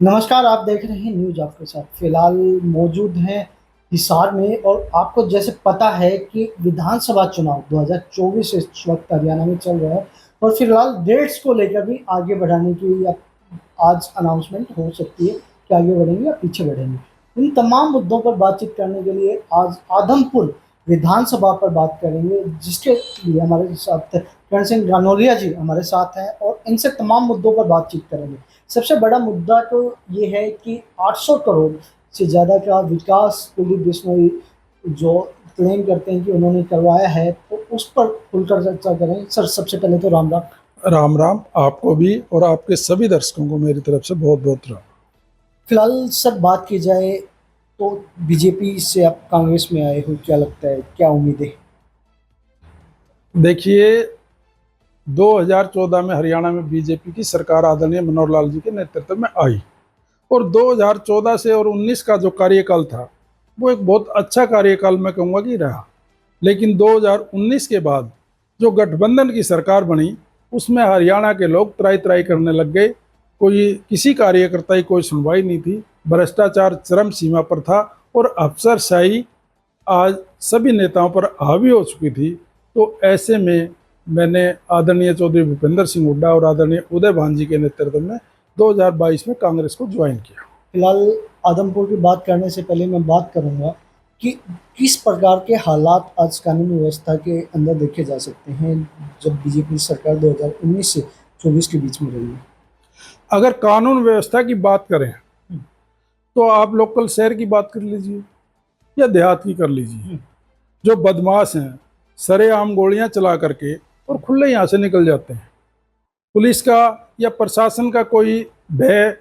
नमस्कार, आप देख रहे हैं न्यूज़ आपके साथ। फिलहाल मौजूद हैं हिसार में और आपको जैसे पता है कि विधानसभा चुनाव 2024 इस वक़्त हरियाणा में चल रहा है और फिलहाल डेट्स को लेकर भी आगे बढ़ाने की आज अनाउंसमेंट हो सकती है कि आगे बढ़ेंगे या पीछे बढ़ेंगे। इन तमाम मुद्दों पर बातचीत करने के लिए आज आदमपुर विधानसभा पर बात करेंगे, जिसके लिए हमारे साथ करण सिंह रानौलिया जी हमारे साथ हैं और इनसे तमाम मुद्दों पर बातचीत करेंगे। सबसे बड़ा मुद्दा तो ये है कि 800 करोड़ से ज़्यादा का विकास कुलदीप बिश्नोई जो क्लेम करते हैं कि उन्होंने करवाया है, तो उस पर खुलकर चर्चा करें। सर, सबसे पहले तो राम राम। राम राम आपको भी और आपके सभी दर्शकों को मेरी तरफ से बहुत बहुत राम। फिलहाल सर, बात की जाए तो बीजेपी से आप कांग्रेस में आए हो, क्या लगता है, क्या उम्मीदें? देखिए, 2014 में हरियाणा में बीजेपी की सरकार आदरणीय मनोहर लाल जी के नेतृत्व में आई और 2014 से और 19 का जो कार्यकाल था वो एक बहुत अच्छा कार्यकाल मैं कहूँगा कि रहा। लेकिन 2019 के बाद जो गठबंधन की सरकार बनी उसमें हरियाणा के लोग त्राई त्राई करने लग गए। कोई किसी कार्यकर्ता की कोई सुनवाई नहीं थी, भ्रष्टाचार चरम सीमा पर था और अफसरशाही आज सभी नेताओं पर हावी हो चुकी थी। तो ऐसे में मैंने आदरणीय चौधरी भूपेंद्र सिंह हुड्डा और आदरणीय उदय भान जी के नेतृत्व में 2022 में कांग्रेस को ज्वाइन किया। फिलहाल आदमपुर की बात करने से पहले मैं बात करूंगा कि किस प्रकार के हालात आज कानून व्यवस्था के अंदर देखे जा सकते हैं जब बीजेपी सरकार 2019 से 24 के बीच में रही है। अगर कानून व्यवस्था की बात करें तो आप लोकल शहर की बात कर लीजिए या देहात की कर लीजिए। जो बदमाश हैं सरेआम गोलियां चला करके और खुले यहाँ से निकल जाते हैं। पुलिस का या प्रशासन का कोई भय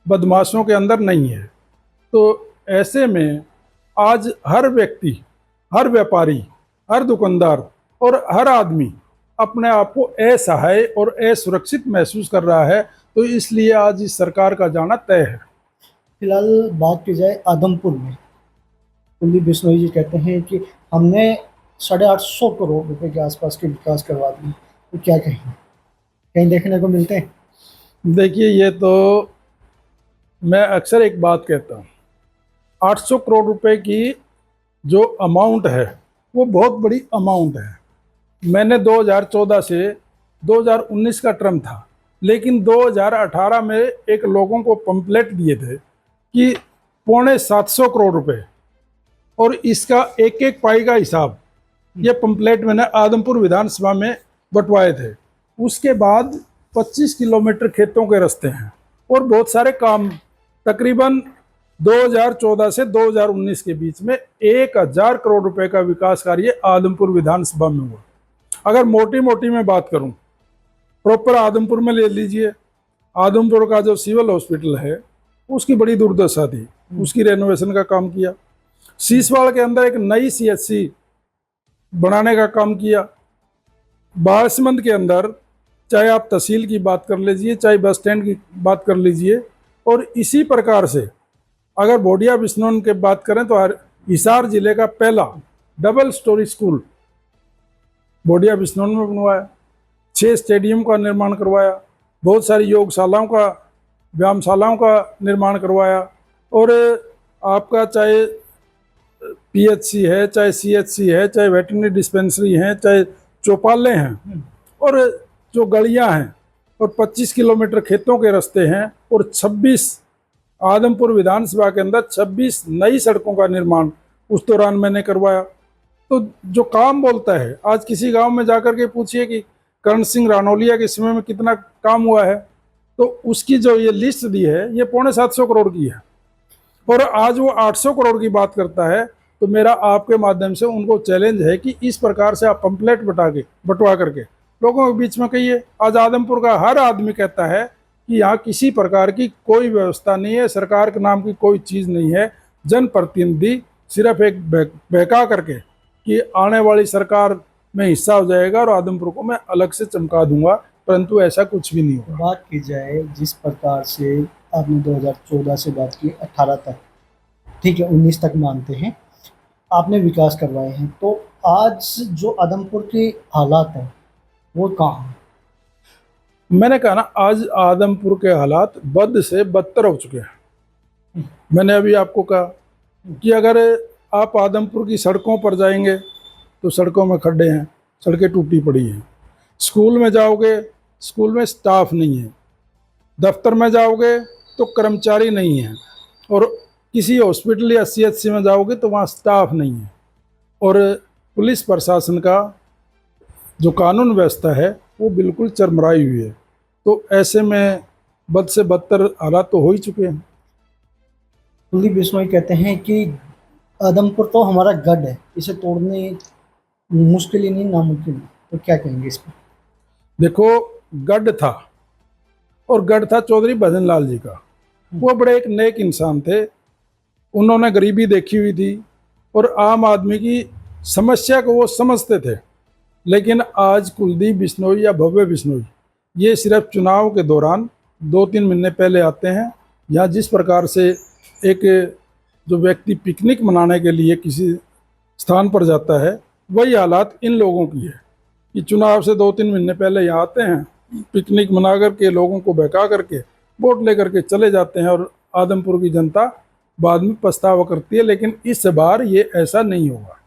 बदमाशों के अंदर नहीं है। तो ऐसे में आज हर व्यक्ति, हर व्यापारी, हर दुकानदार और हर आदमी अपने आप को असहाय और असुरक्षित महसूस कर रहा है। तो इसलिए आज इस सरकार का जाना तय है। फिलहाल बात की जाए आदमपुर में, कुलदीप बिश्नोई जी कहते हैं कि हमने 850 करोड़ रुपए के आसपास के विकास करवा दिए, तो क्या कहें, कहीं देखने को मिलते हैं? देखिए, ये तो मैं अक्सर एक बात कहता हूँ, 800 करोड़ रुपए की जो अमाउंट है वो बहुत बड़ी अमाउंट है। मैंने 2014 से 2019 का टर्म था, लेकिन 2018 में एक लोगों को पंपलेट दिए थे कि 625 करोड़ रुपए और इसका एक एक पाई का हिसाब ये पंपलेट मैंने आदमपुर विधानसभा में बंटवाए थे। उसके बाद 25 किलोमीटर खेतों के रास्ते हैं और बहुत सारे काम तकरीबन 2014 से 2019 के बीच में 1000 करोड़ रुपए का विकास कार्य आदमपुर विधानसभा में हुआ। अगर मोटी मोटी मैं बात करूं, प्रॉपर आदमपुर में ले लीजिए, आदमपुर का जो सिविल हॉस्पिटल है उसकी बड़ी दुर्दशा थी, उसकी रेनोवेशन का काम किया। सीसवाड़ के अंदर एक नई सीएचसी बनाने का काम किया। बासमंद के अंदर चाहे आप तहसील की बात कर लीजिए, चाहे बस स्टैंड की बात कर लीजिए, और इसी प्रकार से अगर बोडिया बिश्नोई की बात करें तो हिसार जिले का पहला double storey school Bodia Bishnoi में बनवाया, 6 स्टेडियम का निर्माण करवाया, बहुत सारी योगशालाओं का, व्यायामशालाओं का निर्माण करवाया। और आपका चाहे पीएचसी है, चाहे सीएचसी है, चाहे वेटरनरी डिस्पेंसरी है, चाहे चौपाले हैं और जो गलियां हैं, और 25 किलोमीटर खेतों के रास्ते हैं और 26 आदमपुर विधानसभा के अंदर 26 नई सड़कों का निर्माण उस दौरान मैंने करवाया। तो जो काम बोलता है, आज किसी गांव में जाकर के पूछिए कि करण सिंह रानौलिया के समय में कितना काम हुआ है, तो उसकी जो ये लिस्ट दी है ये 750 करोड़ की है। और आज वो 800 करोड़ की बात करता है। तो मेरा आपके माध्यम से उनको चैलेंज है कि इस प्रकार से आप पंपलेट बंटवा करके लोगों के बीच में कहिए। आज आदमपुर का हर आदमी कहता है कि यहाँ किसी प्रकार की कोई व्यवस्था नहीं है, सरकार के नाम की कोई चीज़ नहीं है। जनप्रतिनिधि सिर्फ एक बहका करके कि आने वाली सरकार में हिस्सा हो जाएगा और आदमपुर को मैं अलग से चमका दूंगा, परंतु ऐसा कुछ भी नहीं होगा। बात की जाए जिस प्रकार से आपने 2014 से बात की 18 तक, ठीक है, 19 तक मानते हैं आपने विकास करवाए हैं, तो आज जो आदमपुर के हालात हैं वो कहाँ हैं? मैंने कहा ना, आज आदमपुर के हालात बद से बदतर हो चुके हैं। मैंने अभी आपको कहा कि अगर आप आदमपुर की सड़कों पर जाएंगे तो सड़कों में खड्डे हैं, सड़कें टूटी पड़ी हैं। स्कूल में जाओगे, स्कूल में स्टाफ नहीं है। दफ्तर में जाओगे तो कर्मचारी नहीं है। और किसी हॉस्पिटल या सीएचसी में जाओगे तो वहाँ स्टाफ नहीं है। और पुलिस प्रशासन का जो कानून व्यवस्था है वो बिल्कुल चरमराई हुई है। तो ऐसे में बद से बदतर हालात तो हो ही चुके हैं। कुलदीप बिश्नोई कहते हैं कि आदमपुर तो हमारा गढ़ है, इसे तोड़ने मुश्किल ही नहीं नामुमकिन है। तो क्या कहेंगे इस पर? देखो, गढ़ था, और गढ़ था चौधरी भजन लाल जी का। वो बड़े एक नेक इंसान थे। उन्होंने गरीबी देखी हुई थी और आम आदमी की समस्या को वो समझते थे। लेकिन आज कुलदीप बिश्नोई या भव्य बिश्नोई ये सिर्फ चुनाव के दौरान 2-3 महीने पहले आते हैं। यहाँ जिस प्रकार से एक जो व्यक्ति पिकनिक मनाने के लिए किसी स्थान पर जाता है, वही हालात इन लोगों की है कि चुनाव से 2-3 महीने पहले यहाँ आते हैं, पिकनिक मना करके लोगों को बहका करके वोट लेकर के चले जाते हैं, और आदमपुर की जनता बाद में पछतावा करती है। लेकिन इस बार ये ऐसा नहीं होगा।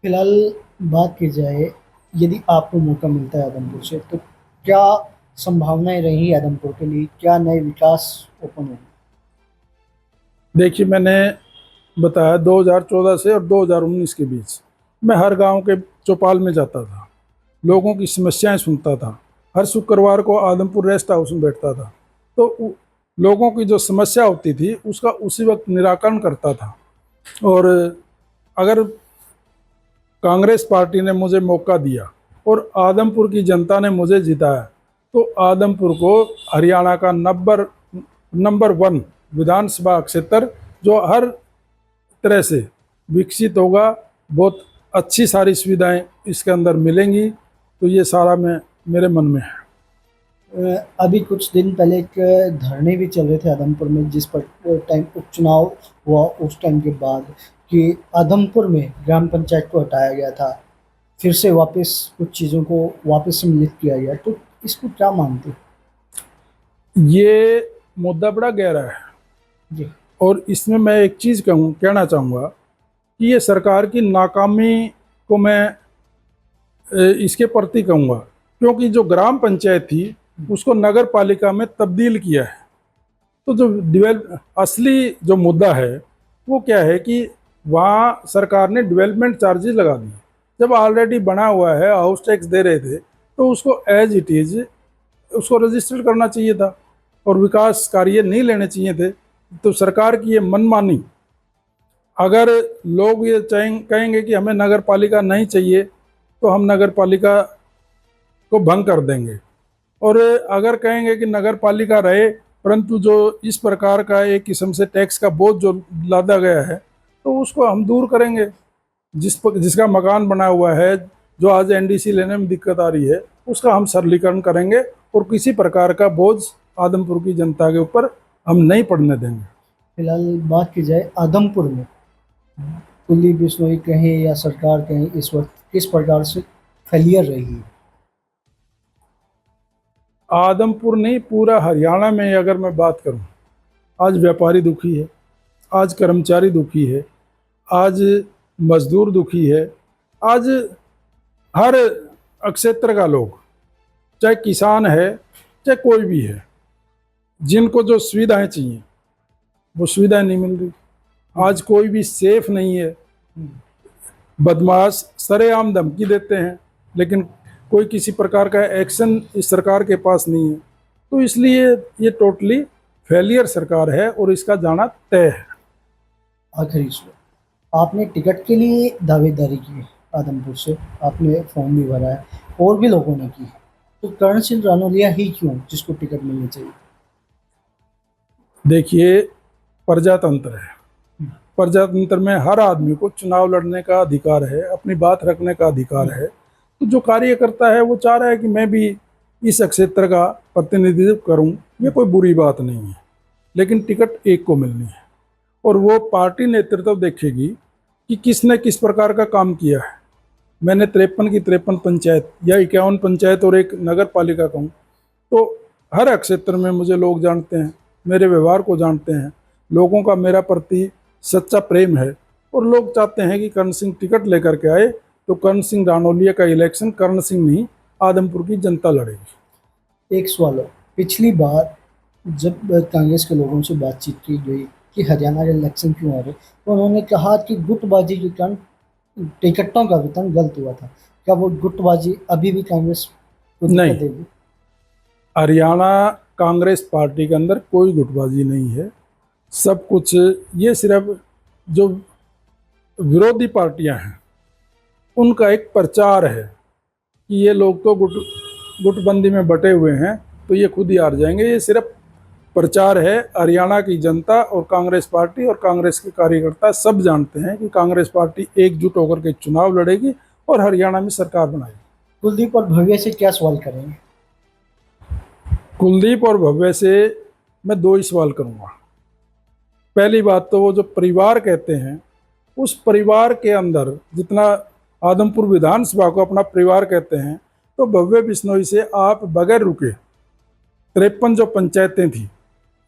फिलहाल बात की जाए, यदि आपको मौका मिलता है आदमपुर से, तो क्या संभावनाएं रही आदमपुर के लिए? क्या नए विकास ओपन होंगे? देखिए, मैंने बताया 2014 से और 2019 के बीच मैं हर गांव के चौपाल में जाता था, लोगों की समस्याएं सुनता था। हर शुक्रवार को आदमपुर रेस्ट हाउस में बैठता था। तो लोगों की जो समस्या होती थी उसका उसी वक्त निराकरण करता था। और अगर कांग्रेस पार्टी ने मुझे मौका दिया और आदमपुर की जनता ने मुझे जिताया, तो आदमपुर को हरियाणा का नंबर 1 विधानसभा क्षेत्र जो हर तरह से विकसित होगा, बहुत अच्छी सारी सुविधाएं इसके अंदर मिलेंगी। तो ये सारा मेरे मन में है। अभी कुछ दिन पहले एक धरने भी चल रहे थे आदमपुर में, जिस पर टाइम उपचुनाव हुआ उस टाइम के बाद, कि आदमपुर में ग्राम पंचायत को हटाया गया था, फिर से वापस कुछ चीज़ों को वापस सम्मिलित किया गया। तो इसको क्या मानते हैं? ये मुद्दा बड़ा गहरा है जी। और इसमें मैं एक चीज़ कहना चाहूँगा कि ये सरकार की नाकामी को मैं इसके प्रति कहूँगा, क्योंकि जो ग्राम पंचायत थी उसको नगर पालिका में तब्दील किया है। तो जो असली जो मुद्दा है वो क्या है कि वहाँ सरकार ने डेवलपमेंट चार्जेस लगा दिए। जब ऑलरेडी बना हुआ है, हाउस टैक्स दे रहे थे, तो उसको एज इट इज़ उसको रजिस्टर करना चाहिए था और विकास कार्य नहीं लेने चाहिए थे। तो सरकार की ये मनमानी, अगर लोग ये कहेंगे कि हमें नगर पालिका नहीं चाहिए तो हम नगर पालिका को भंग कर देंगे, और अगर कहेंगे कि नगर पालिका रहे परंतु जो इस प्रकार का एक किस्म से टैक्स का बोझ जो लादा गया है तो उसको हम दूर करेंगे। जिसका मकान बना हुआ है, जो आज एनडीसी लेने में दिक्कत आ रही है, उसका हम सरलीकरण करेंगे और किसी प्रकार का बोझ आदमपुर की जनता के ऊपर हम नहीं पड़ने देंगे। फिलहाल बात की जाए आदमपुर में, कुलदीप बिश्नोई कहें या सरकार कहें, इस वक्त किस प्रकार से फेलियर रही है? आदमपुर नहीं, पूरा हरियाणा में अगर मैं बात करूं, आज व्यापारी दुखी है, आज कर्मचारी दुखी है, आज मजदूर दुखी है, आज हर क्षेत्र का लोग, चाहे किसान है चाहे कोई भी है, जिनको जो सुविधाएं चाहिए वो सुविधाएं नहीं मिल रही। आज कोई भी सेफ नहीं है। बदमाश सरेआम धमकी देते हैं, लेकिन कोई किसी प्रकार का एक्शन इस सरकार के पास नहीं है। तो इसलिए ये टोटली फेलियर सरकार है और इसका जाना तय है। आखिरी सवाल, आपने टिकट के लिए दावेदारी की है आदमपुर से, आपने फॉर्म भी भरा है, और भी लोगों ने की है, तो कर्ण सिंह रानौलिया ही क्यों जिसको टिकट मिलनी चाहिए? देखिए, प्रजातंत्र है। प्रजातंत्र में हर आदमी को चुनाव लड़ने का अधिकार है, अपनी बात रखने का अधिकार है। तो जो कार्य करता है वो चाह रहा है कि मैं भी इस क्षेत्र का प्रतिनिधित्व करूं, ये कोई बुरी बात नहीं है। लेकिन टिकट एक को मिलनी है और वो पार्टी नेतृत्व देखेगी कि किसने किस प्रकार का काम किया है। मैंने 53 की 53 पंचायत या 51 पंचायत और एक नगर पालिका कहूँ, तो हर एक क्षेत्र में मुझे लोग जानते हैं, मेरे व्यवहार को जानते हैं, लोगों का मेरा प्रति सच्चा प्रेम है। और लोग चाहते हैं कि कर्ण सिंह टिकट लेकर के आए, तो कर्ण सिंह रानौलिया का इलेक्शन कर्ण सिंह नहीं, आदमपुर की जनता लड़ेगी। एक सवाल है, पिछली बार जब कांग्रेस के लोगों से बातचीत की गई कि हरियाणा के इलेक्शन क्यों आ रहे, तो उन्होंने कहा कि गुटबाजी के कारण टिकटों का वितरण गलत हुआ था। क्या वो गुटबाजी अभी भी कांग्रेस को दिक्कत नहीं। देगी? हरियाणा कांग्रेस पार्टी के अंदर कोई गुटबाजी नहीं है। सब कुछ ये सिर्फ जो विरोधी पार्टियां हैं उनका एक प्रचार है कि ये लोग तो गुटबंदी में बटे हुए हैं, तो ये खुद ही हार जाएंगे। ये सिर्फ प्रचार है। हरियाणा की जनता और कांग्रेस पार्टी और कांग्रेस के कार्यकर्ता सब जानते हैं कि कांग्रेस पार्टी एकजुट होकर के चुनाव लड़ेगी और हरियाणा में सरकार बनाएगी। कुलदीप और भव्य से क्या सवाल करेंगे? कुलदीप और भव्य से मैं दो ही सवाल करूंगा। पहली बात तो वो जो परिवार कहते हैं, उस परिवार के अंदर जितना आदमपुर विधानसभा को अपना परिवार कहते हैं, तो भव्य बिश्नोई से आप बगैर रुके 53 जो पंचायतें थी,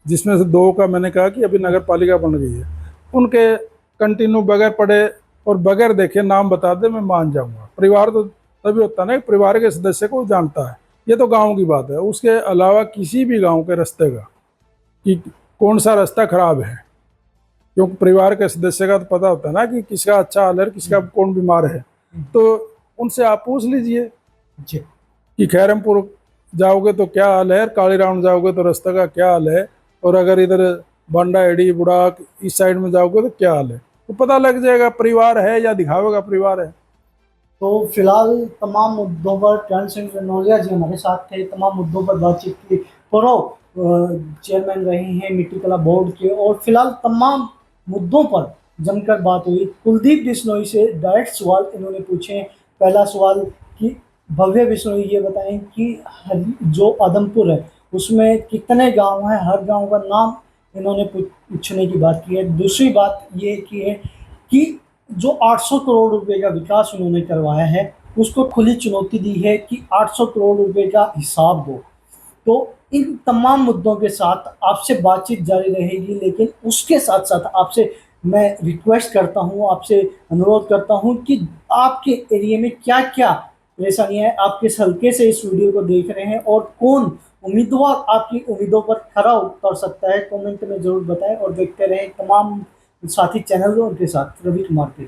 जिसमें से 2 का मैंने कहा कि अभी नगर पालिका बन गई है, उनके कंटिन्यू बगैर पढ़े और बगैर देखे नाम बता दे, मैं मान जाऊंगा। परिवार तो तभी होता ना, परिवार के सदस्य को जानता है। ये तो गांव की बात है। उसके अलावा किसी भी गांव के रास्ते का कि कौन सा रास्ता खराब है, क्योंकि परिवार के सदस्य का तो पता होता है ना कि किसका अच्छा हाल है, किसका कौन बीमार है। तो उनसे आप पूछ लीजिए जी। कि खैरमपुर जाओगे तो क्या हाल है, काली राउंड जाओगे तो रास्ते का क्या हाल है, और अगर इधर बांडा एडी बुढ़ाक इस साइड में जाओगे तो क्या हाल है। तो पता लग जाएगा परिवार है या दिखावेगा परिवार है। तो फिलहाल तमाम मुद्दों पर कर्ण सिंह रनौलिया जी हमारे साथ थे, तमाम मुद्दों पर बातचीत की। पूर्व चेयरमैन रहे हैं मिट्टी कला बोर्ड के, और फिलहाल तमाम मुद्दों पर जमकर बात हुई। कुलदीप बिश्नोई से डायरेक्ट सवाल इन्होंने पूछे। पहला सवाल कि भव्य बिश्नोई ये बताएं कि जो आदमपुर है उसमें कितने गांव हैं, हर गांव का नाम इन्होंने पूछने की बात की है। दूसरी बात ये की है कि जो 800 करोड़ रुपए का विकास उन्होंने करवाया है, उसको खुली चुनौती दी है कि 800 करोड़ रुपए का हिसाब दो। तो इन तमाम मुद्दों के साथ आपसे बातचीत जारी रहेगी, लेकिन उसके साथ साथ आपसे मैं रिक्वेस्ट करता हूं, आपसे अनुरोध करता हूं कि आपके एरिया में क्या क्या परेशानियां हैं, आप किस हल्के से इस वीडियो को देख रहे हैं और कौन उम्मीदवार आपकी उम्मीदों पर खरा उतर सकता है, कमेंट में जरूर बताएं। और देखते रहें तमाम साथी चैनल उनके साथ रवि कुमार के।